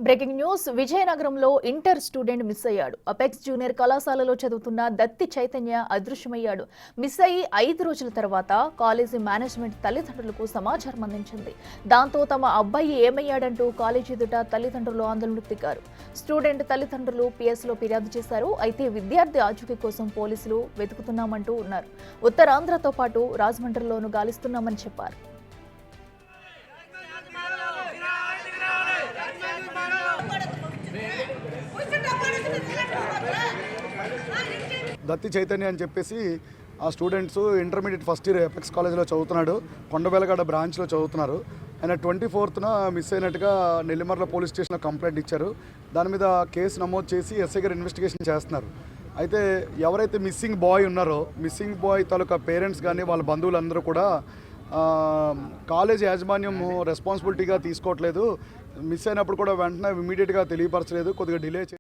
Breaking news విజయనగరంలో inter student miss అయ్యాడు. Apex junior కళాశాలలో చదువుతున్న దత్తి చైతన్య అదృశ్యమయ్యాడు. మిస్ అయ్యి 5 రోజుల తర్వాత కాలేజీ మేనేజ్మెంట్ తల్లిదండ్రులకు సమాచారం అందించింది. దాంతో తమ అబ్బాయి ఏమయ్యాడంటూ కాలేజీ ఎదుట తల్లిదండ్రులు ఆందోళనకు దిగారు. స్టూడెంట్ తల్లిదండ్రులు పిఎస్లో ఫిర్యాదు చేశారు. అయితే విద్యార్థి ఆచూకీ కోసం పోలీసులు వెతుకుతున్నామంటూ ఉన్నారు. ఉత్తరాంధ్రతో పాటు రాజమండ్రిలోనూ గాలిస్తున్నామని చెప్పారు. దత్తి చైతన్య అని చెప్పేసి ఆ students intermediate first year apex కాలేజ్లో చదువుతున్నాడు. కొండబెలగడ బ్రాంచ్లో చదువుతున్నారు. ఆయన 24th మిస్ అయినట్టుగా నెల్లిమర్ల పోలీస్ స్టేషన్లో కంప్లైంట్ ఇచ్చారు. దాని మీద కేసు నమోదు చేసి ఎస్ఐ గారు ఇన్వెస్టిగేషన్ చేస్తున్నారు. అయితే ఎవరైతే మిస్సింగ్ బాయ్ ఉన్నారో మిస్సింగ్ బాయ్ తాలూకా పేరెంట్స్ కానీ వాళ్ళ బంధువులందరూ కూడా కాలేజ్ యాజమాన్యం రెస్పాన్సిబిలిటీగా తీసుకోవట్లేదు. మిస్ అయినప్పుడు కూడా వెంటనే ఇమీడియట్గా తెలియపరచలేదు. కొద్దిగా డిలే